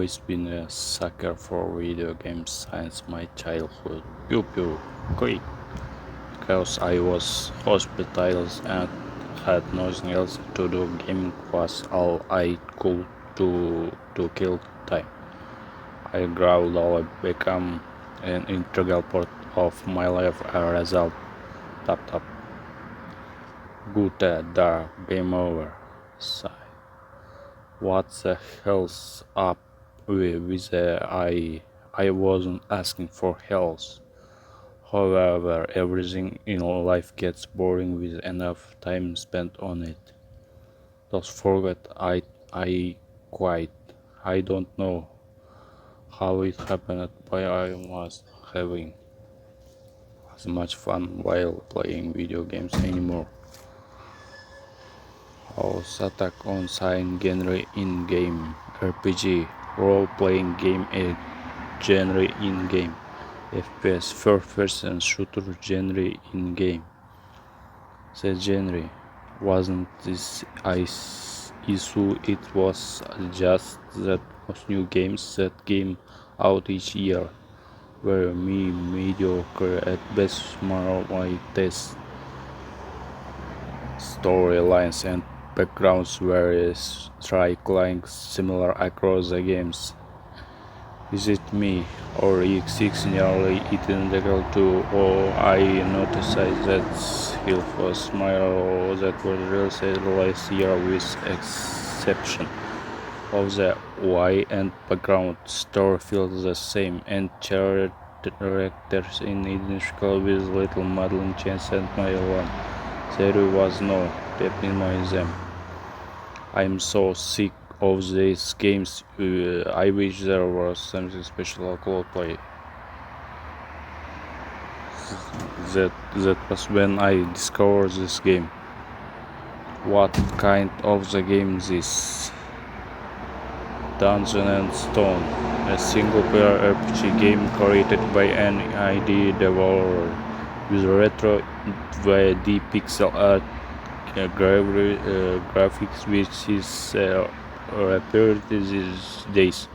always been a sucker for video games since my childhood. Pew pew, quick, because I was hospitalized and had nothing else to do. Gaming was all I could do to kill time. I gradually became an integral part of my life as a result. Tap tap. Good dark game over. Sigh. What the hell's up with the I wasn't asking for help. However, everything in life gets boring with enough time spent on it. Don't forget I quite I don't know how it happened, but I was having as much fun while playing video games anymore. House attack on sign genre in game RPG role playing game a genre in game FPS first person shooter genre in game. The genre wasn't this issue, it was just that most new games that came out each year were mediocre at best. My taste storylines and backgrounds were strikingly similar across the games. Is it me, or is nearly identical to, or I noticed that Hill was smile that was released last year with exception of the UI and background story feels the same and characters in identical with little modeling change and my one. There was no depth in them. I'm so sick of these games. I wish there was something special called play. That was when I discovered this game. What kind of the game is this? Dungeon and Stone, a single-player RPG game created by an indie developer with retro 2D pixel art graphics, which is appeared these days.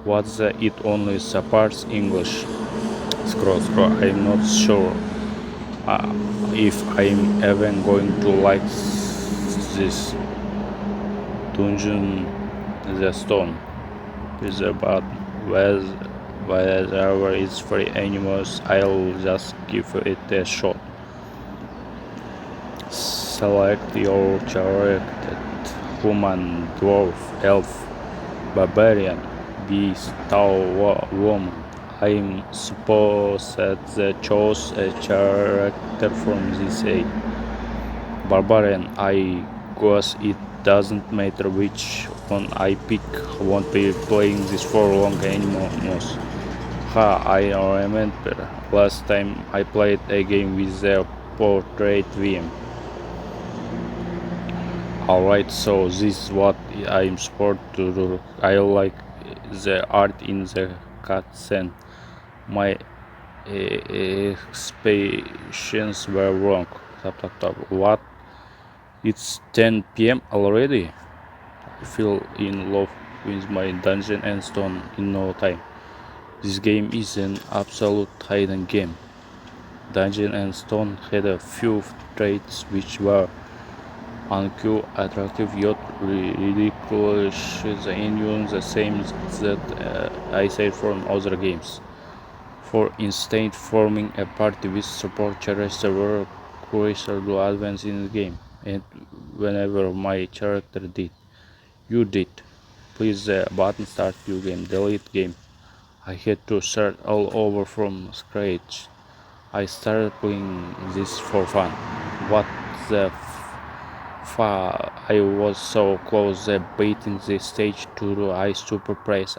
What's it only supports English? Scroll. I'm not sure if I'm even going to like this. Dungeon the Stone is about whether it's free animals. I'll just give it a shot. Select your character: human, dwarf, elf, barbarian, beast, woman. I'm supposed that they chose a character from this age. Barbarian, I guess it doesn't matter which one I pick. Won't be playing this for long anymore. I remember last time I played a game with the portrait VM. Alright, so this is what I'm supposed to do. I like the art in the cutscene. My expectations were wrong. What? It's 10 p.m. already? I feel in love with my Dungeon and Stone in no time. This game is an absolute hidden game. Dungeon and Stone had a few traits which were uncool, attractive, yet ridiculous. The engine the same that I said from other games. For instance, forming a party with support characters were crucial to advance in the game, and whenever my character did, you did. Please the button start new game, delete game. I had to start all over from scratch. I started playing this for fun. What the I was so close that beating the stage to the I super praise.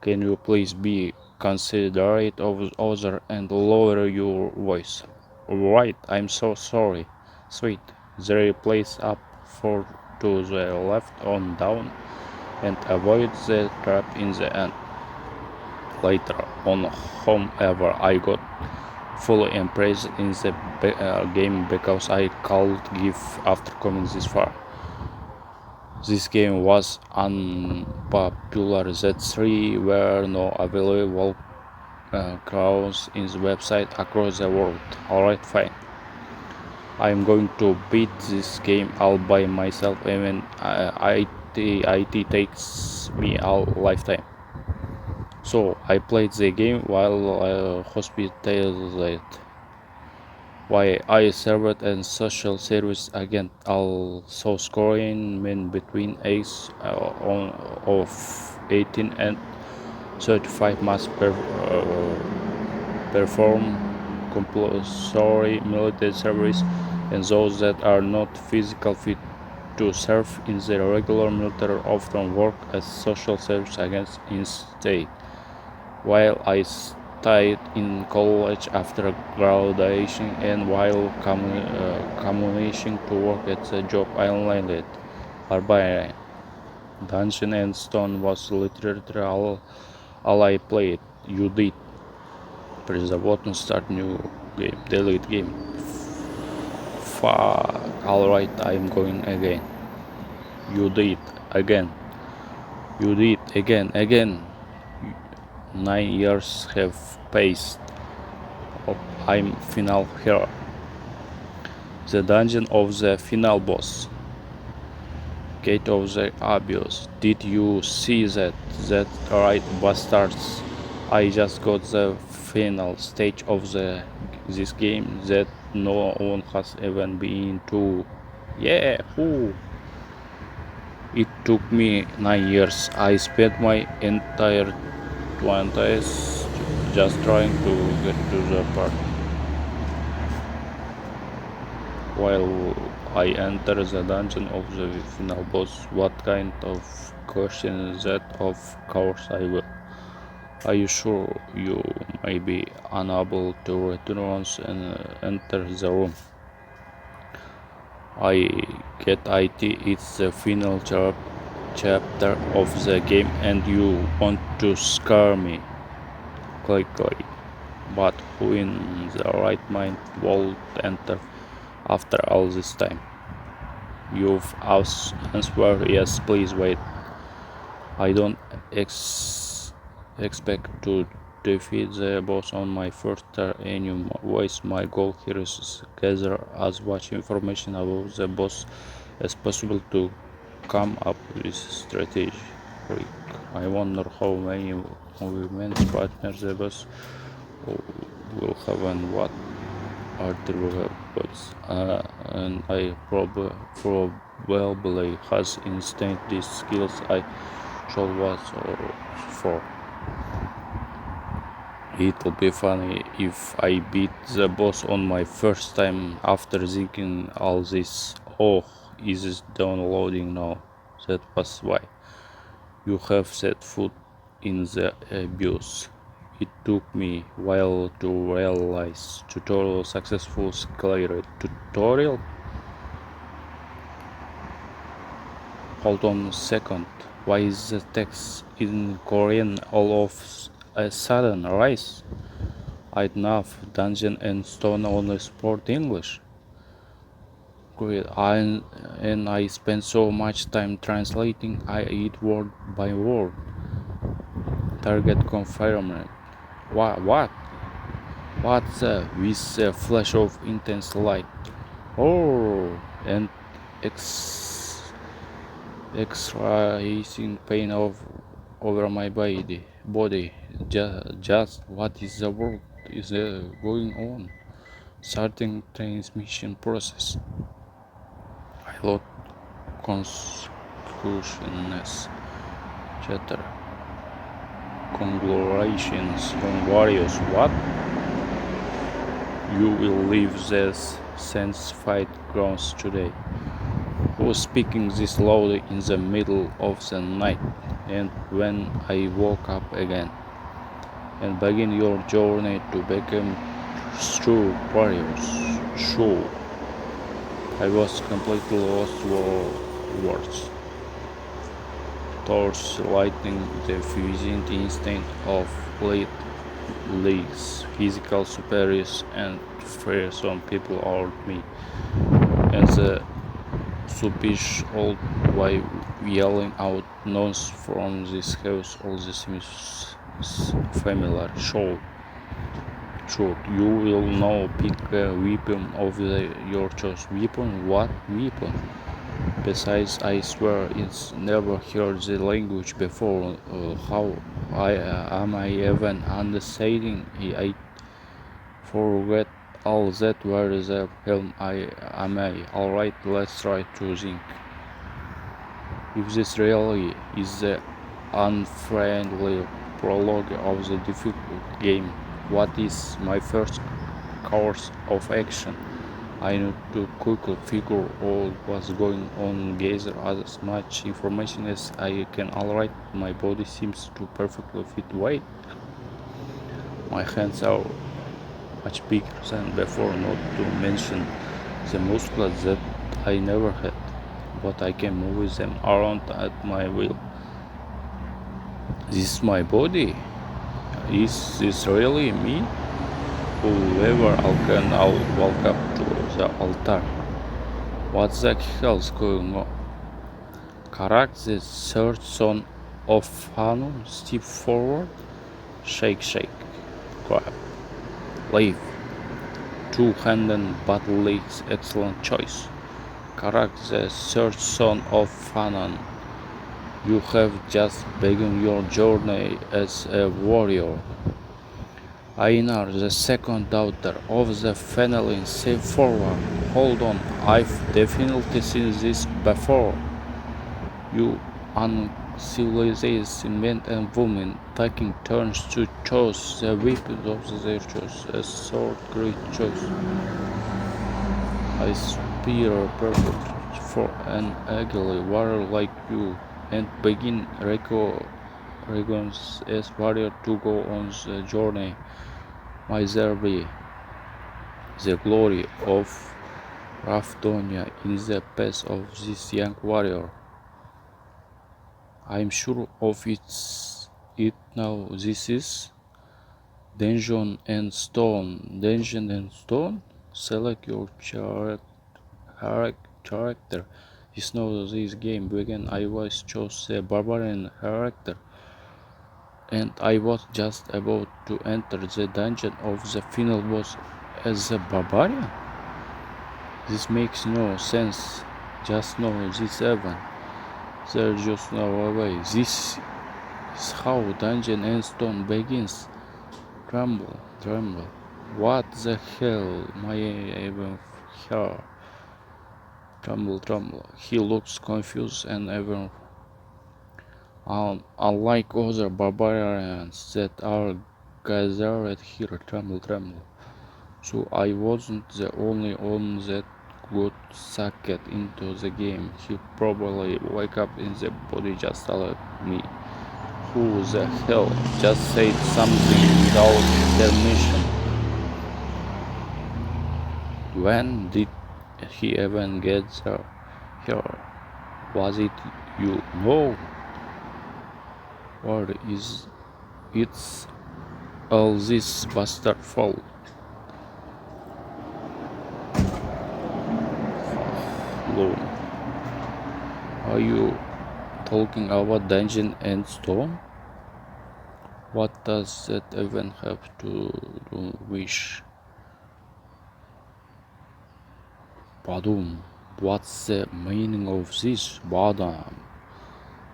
Can you please be considerate of other and lower your voice? Right, I'm so sorry. Sweet. There place up for to the left on down and avoid the trap in the end. Later on, however, I got fully impressed in the game because I can't give after coming this far. This game was unpopular. Z3 were no available crowds in the website across the world. Alright, fine. I'm going to beat this game all by myself, even IT takes me a lifetime. So I played the game while hospitalized. Why I served as social service agent, also scoring men between ages of 18 and 35 must perform compulsory military service, and those that are not physically fit to serve in the regular military often work as social service agents instead. While I stayed in college after graduation and while commuting to work at the job I landed, Barbarian. Dungeon and Stone was literally all I played. You did. Press the button, start new game, delete game. Fuck. Alright, I'm going again. You did. Again. You did. Again. 9 years have passed. I'm final hero. The dungeon of the final boss. Gate of the Abyss. Did you see that? That right, bastards. I just got the final stage of this game that no one has even been to. Yeah, who? It took me 9 years. I spent my entire 20s just trying to get to the part. While I enter the dungeon of the final boss, what kind of question is that? Of course I will. Are you sure you may be unable to return once and enter the room? I get it, it's the final chapter of the game and you want to scare me. Click. But who in the right mind would enter after all this time? You've answered yes, please wait. I don't expect to defeat the boss on my first turn anyways. My goal here is to gather as much information about the boss as possible to come up with strategy. I wonder how many movement partners the boss will have and what Arthur will have, and I probably has instant these skills I should was for. It'll be funny if I beat the boss on my first time after thinking all this. Oh, is it downloading now? That was why. You have set foot in the abyss. It took me a while to realize tutorial successful cleared. Tutorial? Hold on a second. Why is the text in Korean all of a sudden? Rise? I'd enough. Dungeon and Stone only support English. Great. And I spent so much time translating. I eat word by word. Target confirmed. What? What's with a flash of intense light? Oh, and extracting pain over my body. Just what is the world is going on? Starting transmission process. I lost consciousness. Chatter. Congratulations on warriors. What? You will leave this sense fight grounds today. Who was speaking this loudly in the middle of the night, and when I woke up again, and begin your journey to become true warriors. Sure, I was completely lost for words. Torch lighting the fusion instinct of late leagues, physical superiors, and fearsome people around me, and the suppish old yelling out noise from this house. All this seems familiar. Sure, you will now pick a weapon of your choice. Weapon? What weapon? Besides, I swear it's never heard the language before. How am I even understanding? I forget all that. Where the hell am I? Alright, let's try to think. If this really is the unfriendly prologue of the difficult game, what is my first course of action? I need to quickly figure out what's going on, gather as much information as I can. Alright, my body seems to perfectly fit weight. My hands are much bigger than before, not to mention the muscles that I never had, but I can move them around at my will. This is my body? Is this really me? Whoever can now walk up to the altar. What the hell's going on? Karak, the third son of Hansu, step forward. Shake, grab, leave. Two-handed battle legs, excellent choice. Karak, the third son of Hansu, you have just begun your journey as a warrior. Einar, the second daughter of the family, step forward. Hold on, I've definitely seen this before. You uncivilized men and women taking turns to choose the weapons of their choice. A sword, great choice. A spear, perfect for an ugly warrior like you, and begin recognize as warrior to go on the journey. May there be the glory of Rafdonia in the path of this young warrior. I'm sure of it now. This is Dungeon and Stone. Dungeon and Stone? Select your character. This now this game began. I was chose a barbarian character, and I was just about to enter the dungeon of the final boss as a barbarian. This makes no sense. Just know this event. There's just no way. This is how Dungeon and Stone begins. Tremble. What the hell? My even here. Tremble. He looks confused and even unlike other barbarians that are gathered here. Tremble. So I wasn't the only one that got sucked into the game. He probably wake up in the body just like me. Who the hell just said something without permission? When did he even get there? Here? Was it you? No. Or is it's all this bastard fault? Lord. Are you talking about Dungeon and Stone? What does that even have to do with Badum? What's the meaning of this? Badam.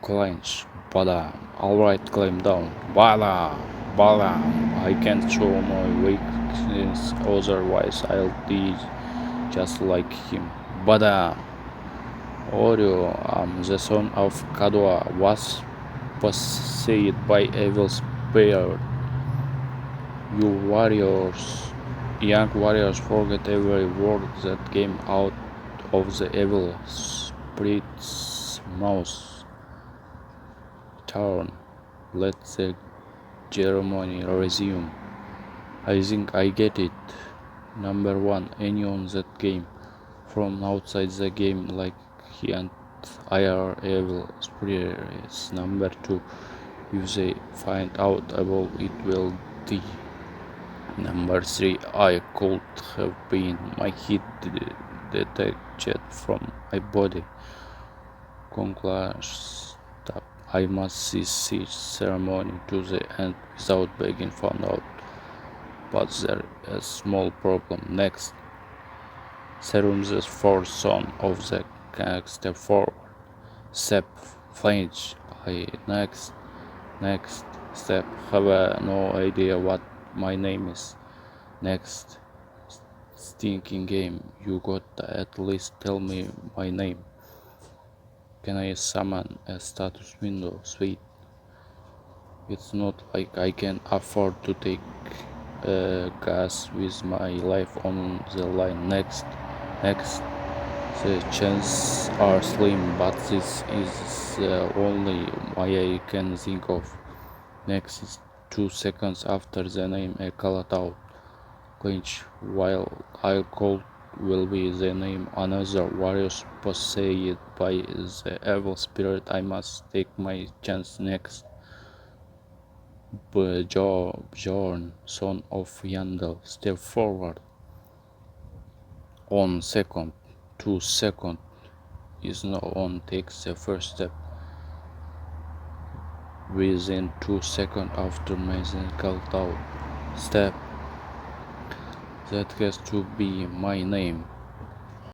Clench. Badam. Alright, climb down. Badam. I can't show my weakness, otherwise I'll be just like him. Badam. Oreo, the son of Kadua, was possessed by evil spirit. Young warriors, forget every word that came out of the evil spirit's mouth. Turn. Let the ceremony resume. I think I get it. Number 1, anyone that came from outside the game like he and I are evil spirits. Number 2, if they find out about it, will die. Number 3, I could have been my heat detached from my body. Stop. I must see siege ceremony to the end without being found out. But there is a small problem. Next, serum the fourth son of the king. Step forward. Step flinch. I next step. Have no idea what my name is. Next stinking game. You got to at least tell me my name. Can I summon a status window? Sweet. It's not like I can afford to take gas with my life on the line. Next. The chances are slim, but this is the only way I can think of. Next is 2 seconds after the name I call it out. Clinch. While I'll call will be the name another warrior possessed by the evil spirit. I must take my chance. Next. Biorn, son of Yandel, step forward. On second. 2 seconds is now on. Takes the first step. Within 2 seconds after Mason called out. Step. That has to be my name.